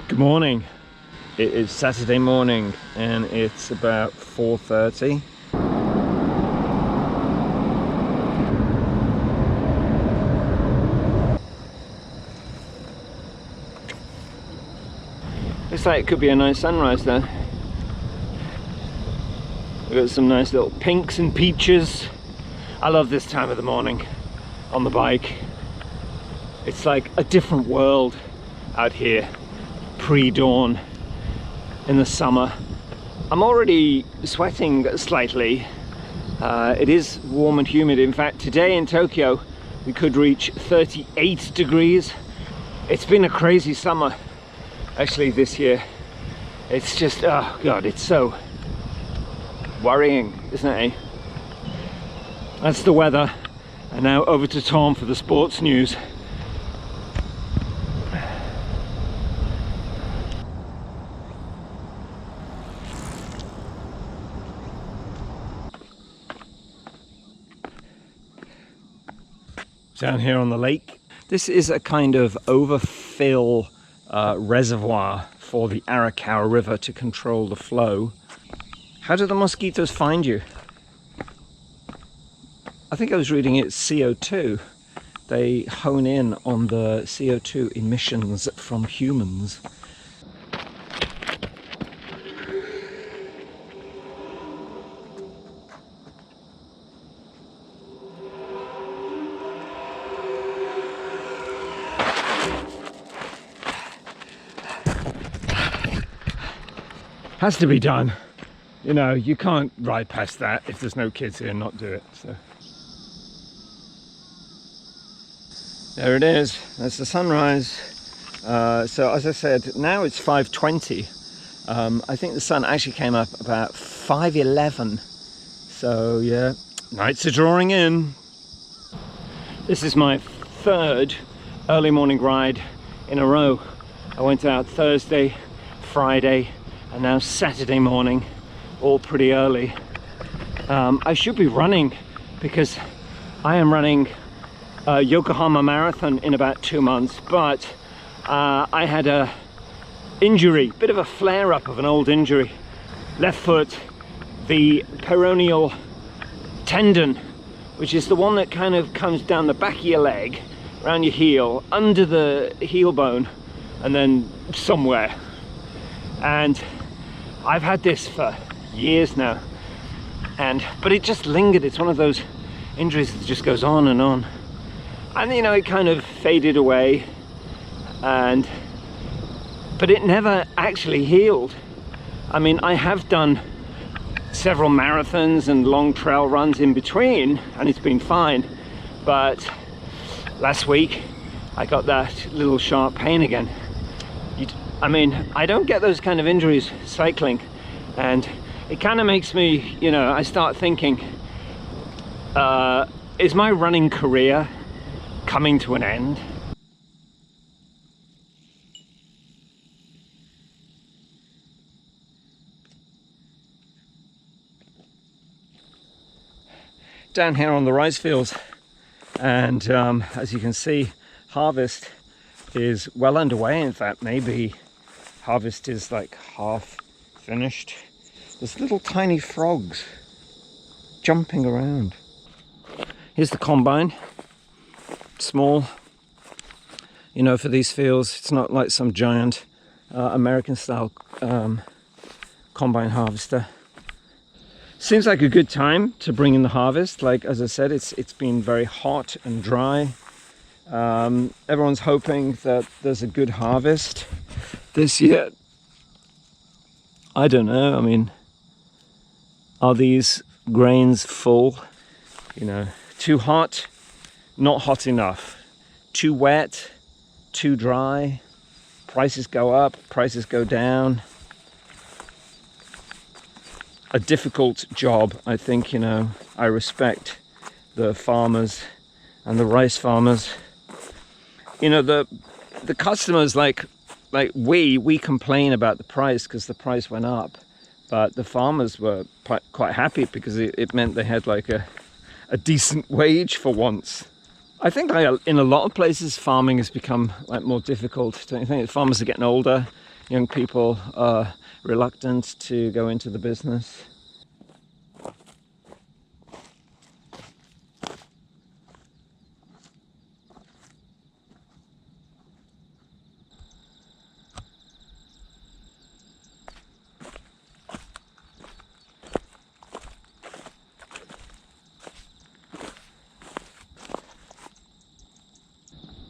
Good morning. It is Saturday morning and it's about 4:30. Looks like it could be a nice sunrise there. We've got some nice little pinks and peaches. I love this time of the morning on the bike. It's like a different world out here, pre-dawn in the summer. I'm already sweating slightly. It is warm and humid. In fact, today in Tokyo we could reach 38 degrees. It's been a crazy summer actually this year. It's just, oh god, it's so worrying, isn't it? That's the weather. And now over to Tom for the sports news. Down here on the lake. This is a kind of overfill reservoir for the Arakawa River to control the flow. How do the mosquitoes find you? I think I was reading it's CO2. They hone in on the CO2 emissions from humans. Has to be done. You know, you can't ride past that if there's no kids here and not do it. So there it is. That's the sunrise. So as I said, now it's 5:20. I think the sun actually came up about 5:11. So yeah, nights are drawing in. This is my third early morning ride in a row. I went out Thursday, Friday, and now Saturday morning, all pretty early. I should be running because I am running Yokohama Marathon in about 2 months, but I had a injury, bit of a flare-up of an old injury. Left foot, the peroneal tendon, which is the one that kind of comes down the back of your leg, around your heel, under the heel bone, and then somewhere. And I've had this for years now, but it just lingered. It's one of those injuries that just goes on, and you know, it kind of faded away, but it never actually healed. I mean, I have done several marathons and long trail runs in between, and it's been fine, but last week I got that little sharp pain again. I mean, I don't get those kind of injuries cycling, and it kind of makes me, you know, I start thinking, is my running career coming to an end? Down here on the rice fields, and as you can see, harvest is well underway. In fact, maybe harvest is like half finished. There's little tiny frogs jumping around. Here's the combine, small, you know, for these fields. It's not like some giant American style combine harvester. Seems like a good time to bring in the harvest. Like, as I said, it's been very hot and dry. Everyone's hoping that there's a good harvest this year. I don't know. I mean, are these grains full? You know, too hot, not hot enough. Too wet, too dry. Prices go up, prices go down. A difficult job, I think. You know, I respect the farmers and the rice farmers. You know, the customers, like we complain about the price because the price went up, but the farmers were quite happy because it meant they had like a decent wage for once. I think in a lot of places farming has become like more difficult. Don't you think? Farmers are getting older, young people are reluctant to go into the business.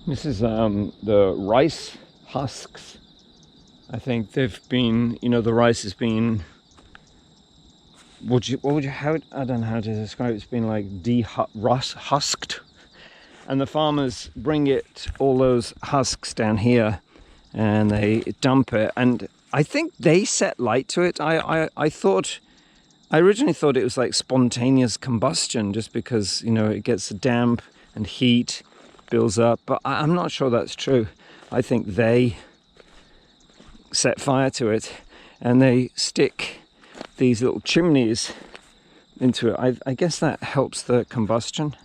This is the rice husks. I think they've been, the rice has been, I don't know how to describe it. It's been like husked, and the farmers bring all those husks down here, and they dump it. And I think they set light to it. I originally thought it was like spontaneous combustion, just because it gets damp and heat builds up, but I'm not sure that's true. I think they set fire to it, and they stick these little chimneys into it. I guess that helps the combustion.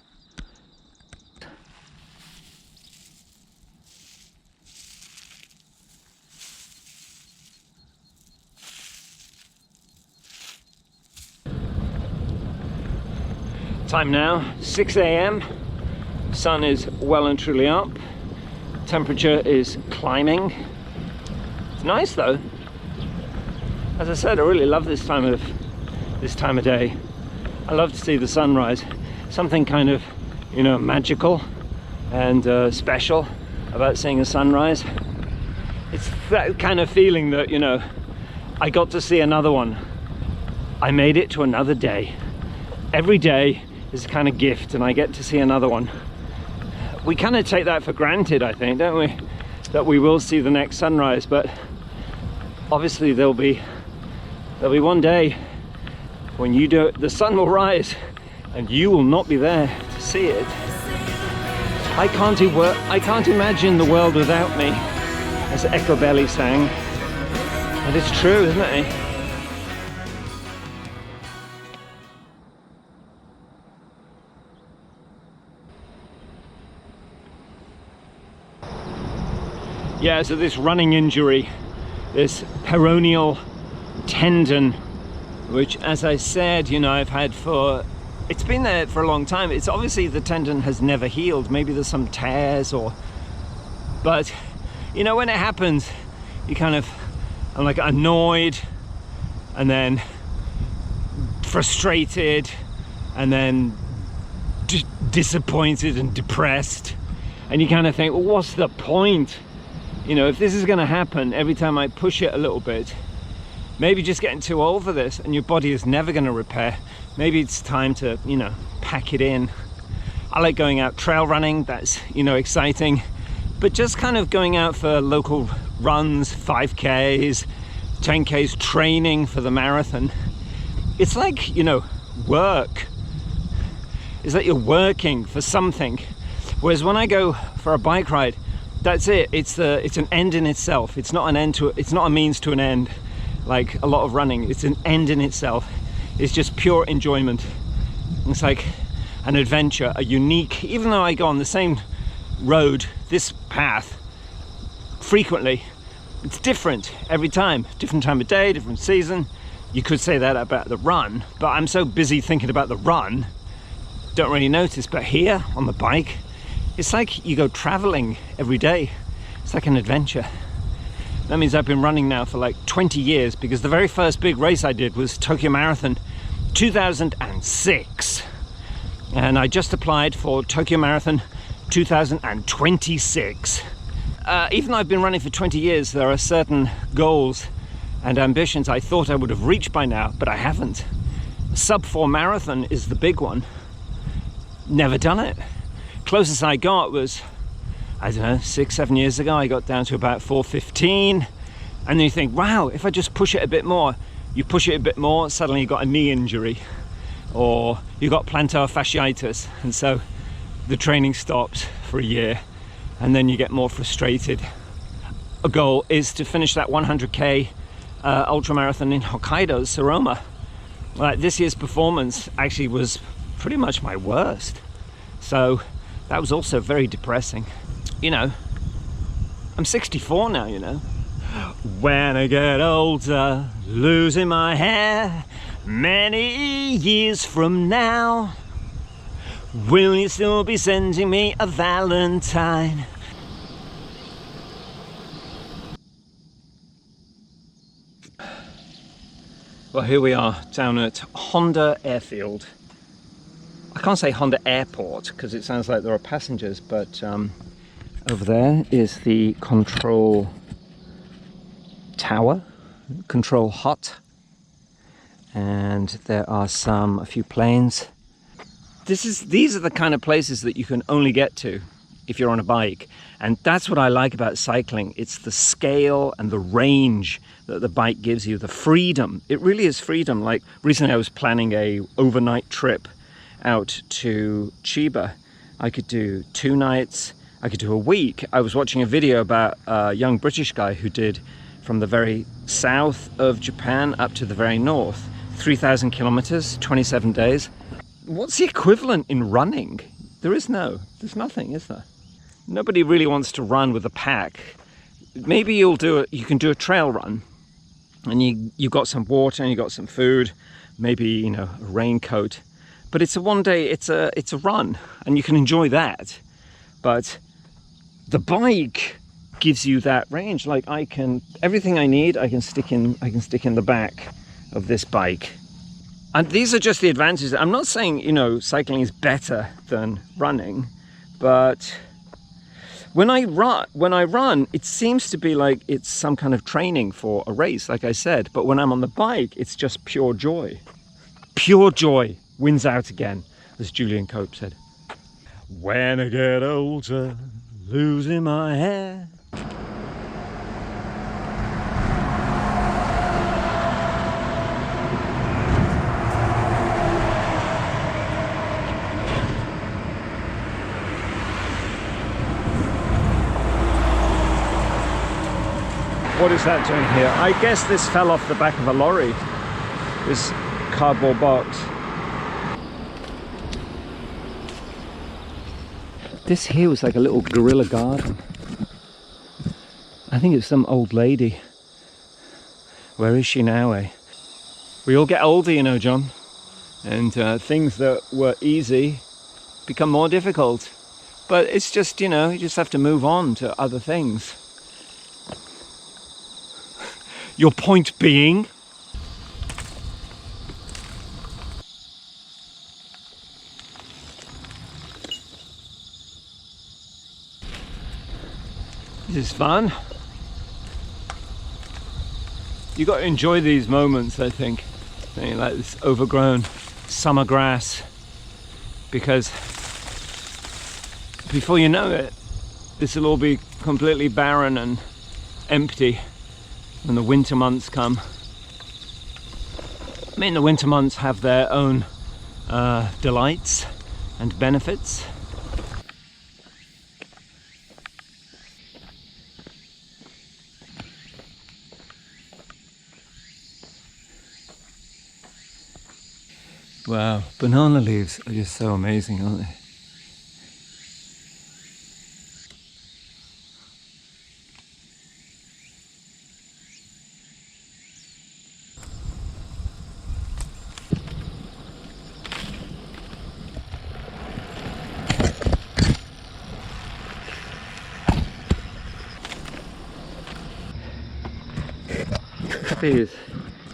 Time now, 6 a.m. Sun is well and truly up. Temperature is climbing. It's nice though. As I said, I really love this time of day. I love to see the sunrise. Something kind of, magical and special about seeing a sunrise. It's that kind of feeling that, I got to see another one. I made it to another day. Every day is a kind of gift, and I get to see another one. We kind of take that for granted, I think, don't we? That we will see the next sunrise, but obviously there'll be one day when you do it, the sun will rise and you will not be there to see it. I can't imagine the world without me, as Echo Belly sang. And it's true, isn't it? Yeah, so this running injury, this peroneal tendon, which, as I said, I've had it's been there for a long time. It's obviously the tendon has never healed. Maybe there's some tears but when it happens, I'm like annoyed, and then frustrated, and then disappointed and depressed. And you kind of think, well, what's the point? If this is going to happen every time I push it a little bit, maybe just getting too old for this, and your body is never going to repair. Maybe it's time to, pack it in. I like going out trail running. That's, exciting. But just kind of going out for local runs, 5Ks, 10Ks, training for the marathon. It's like, work. It's like you're working for something. Whereas when I go for a bike ride, that's it. It's an end in itself. It's not a means to an end, like a lot of running. It's an end in itself. It's just pure enjoyment. It's like an adventure, a unique, even though I go on the same road, this path, frequently, it's different every time. Different time of day, different season. You could say that about the run, but I'm so busy thinking about the run, don't really notice. But here on the bike, it's like you go traveling every day. It's like an adventure. That means I've been running now for like 20 years, because the very first big race I did was Tokyo Marathon 2006. And I just applied for Tokyo Marathon 2026. Even though I've been running for 20 years, there are certain goals and ambitions I thought I would have reached by now, but I haven't. Sub 4 marathon is the big one. Never done it. Closest I got was, I don't know, 6-7 years ago. I got down to about 4:15, and then you think, wow, if I just push it a bit more, you push it a bit more, suddenly you got a knee injury, or you got plantar fasciitis, and so the training stops for a year, and then you get more frustrated. A goal is to finish that 100k ultramarathon in Hokkaido's Saroma. Like, this year's performance actually was pretty much my worst, so that was also very depressing. I'm 64 now, When I get older, losing my hair, many years from now, will you still be sending me a Valentine? Well, here we are down at Honda Airfield. I can't say Honda Airport because it sounds like there are passengers, but over there is the control tower, control hut, and there are a few planes. These are the kind of places that you can only get to if you're on a bike, and that's what I like about cycling. It's the scale and the range that the bike gives you, the freedom. It really is freedom. Like recently I was planning a overnight trip out to Chiba. I could do 2 nights, I could do a week. I was watching a video about a young British guy who did from the very south of Japan up to the very north, 3,000 kilometers, 27 days. What's the equivalent in running? There's nothing, is there? Nobody really wants to run with a pack. Maybe you can do a trail run, and you've got some water and you've got some food, maybe, a raincoat. But it's a one day, it's a run, and you can enjoy that. But the bike gives you that range. Like everything I need, I can stick in the back of this bike. And these are just the advantages. I'm not saying, cycling is better than running, but when I run, it seems to be like it's some kind of training for a race, like I said. But when I'm on the bike, it's just pure joy. Pure joy wins out again, as Julian Cope said. When I get older, losing my hair. What is that doing here? I guess this fell off the back of a lorry, this cardboard box. This here was like a little guerrilla garden. I think it's some old lady. Where is she now, eh? We all get older, John. And things that were easy become more difficult. But it's just, you just have to move on to other things. Your point being? This is fun. You got to enjoy these moments, I think. Like this overgrown summer grass, because before you know it, this will all be completely barren and empty when the winter months come. I mean, the winter months have their own delights and benefits. Wow, banana leaves are just so amazing, aren't they?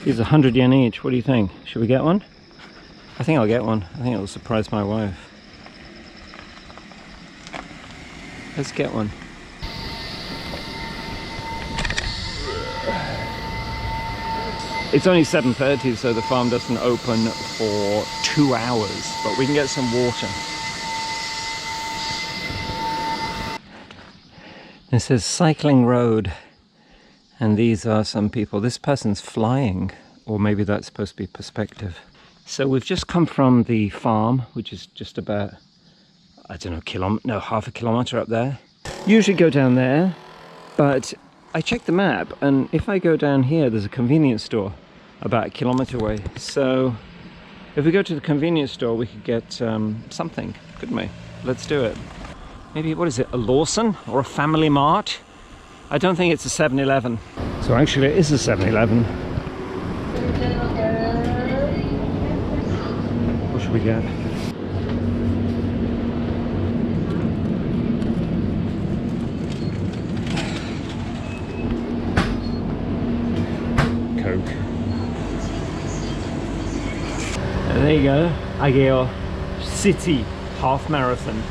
These are 100 yen each. What do you think? Should we get one? I think I'll get one. I think it'll surprise my wife. Let's get one. It's only 7:30, so the farm doesn't open for 2 hours, but we can get some water. This says cycling road, and these are some people. This person's flying, or maybe that's supposed to be perspective. So we've just come from the farm, which is just about, I don't know, half a kilometer up there. Usually go down there, but I checked the map, and if I go down here, there's a convenience store about a kilometer away. So if we go to the convenience store, we could get something, couldn't we? Let's do it. Maybe, what is it, a Lawson or a Family Mart? I don't think it's a 7-Eleven. So actually it is a 7-Eleven. What should we get? Coke. And there you go. Ageo City Half Marathon.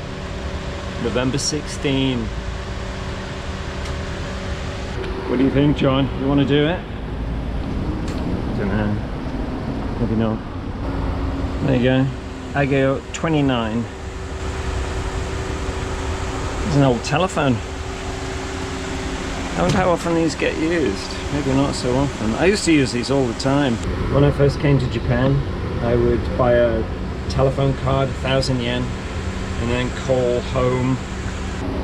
November 16. What do you think, John? You want to do it? Don't know. Maybe not. There you go. Ageo 29. There's an old telephone. I wonder how often these get used. Maybe not so often. I used to use these all the time. When I first came to Japan, I would buy a telephone card, 1,000 yen, and then call home.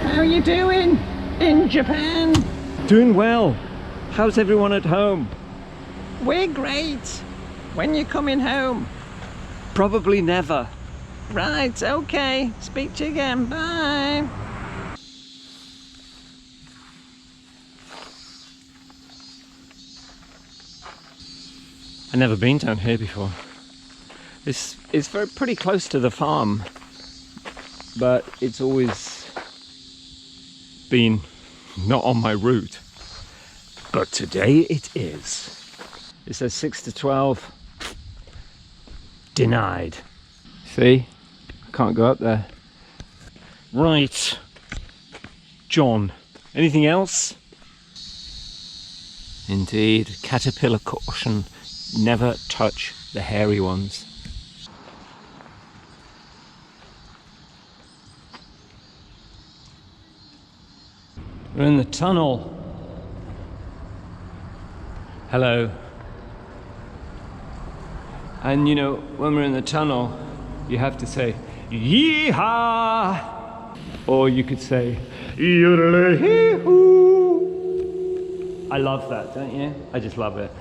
How you doing in Japan? Doing well. How's everyone at home? We're great. When you coming home? Probably never. Right, okay. Speak to you again. Bye. I've never been down here before. This is pretty close to the farm, but it's always been not on my route. But today it is. It says 6 to 12. Denied. See? I can't go up there. Right. John, anything else? Indeed, caterpillar caution. Never touch the hairy ones. We're in the tunnel. Hello. And you know, when we're in the tunnel, you have to say, yee-haw! Or you could say, yoodle-hee-hoo! I love that, don't you? I just love it.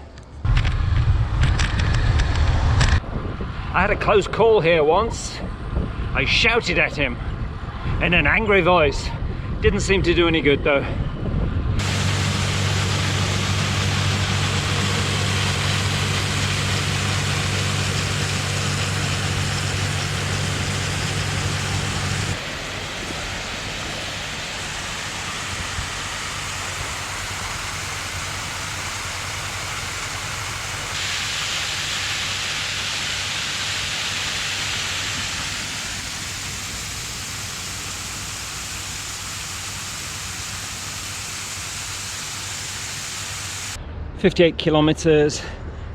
I had a close call here once. I shouted at him in an angry voice. Didn't seem to do any good though. "58 kilometers.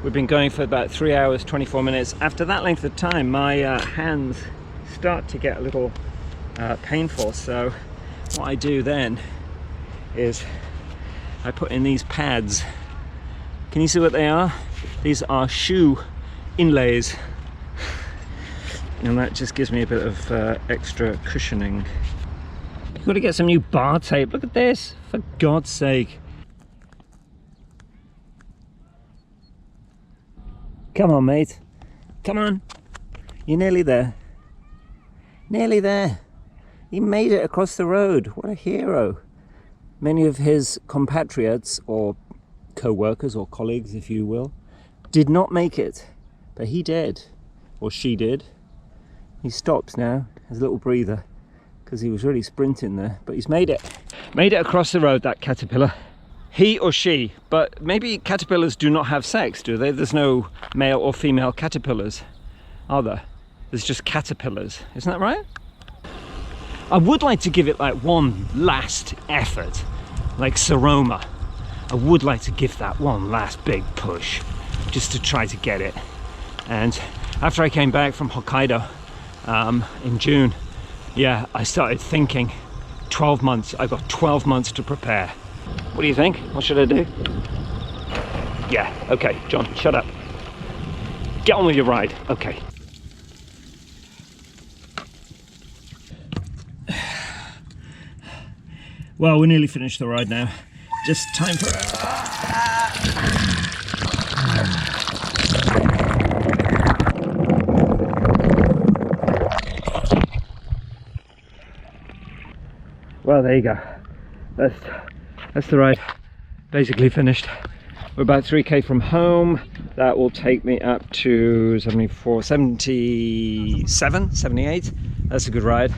We've been going for about 3 hours, 24 minutes. After that length of time, my hands start to get a little painful. So what I do then is I put in these pads. Can you see what they are? These are shoe inlays. And that just gives me a bit of extra cushioning. You've got to get some new bar tape. Look at this, for God's sake. Come on, mate. Come on. You're nearly there. Nearly there. He made it across the road. What a hero. Many of his compatriots, or co-workers or colleagues, if you will, did not make it. But he did. Or she did. He stops now. Has a little breather. Because he was really sprinting there. But he's made it. Made it across the road, that caterpillar. He or she, but maybe caterpillars do not have sex, do they? There's no male or female caterpillars, are there? There's just caterpillars, isn't that right? I would like to give it like one last effort, like Saroma. I would like to give that one last big push, just to try to get it. And after I came back from Hokkaido in June, yeah, I started thinking, 12 months, I've got 12 months to prepare. What do you think? What should I do? Yeah, okay, John, shut up. Get on with your ride, okay. Well, we're nearly finished the ride now. Just time for... Well, there you go. That's that's the ride basically finished. We're about 3k from home. That will take me up to 74, 77, 78. That's a good ride.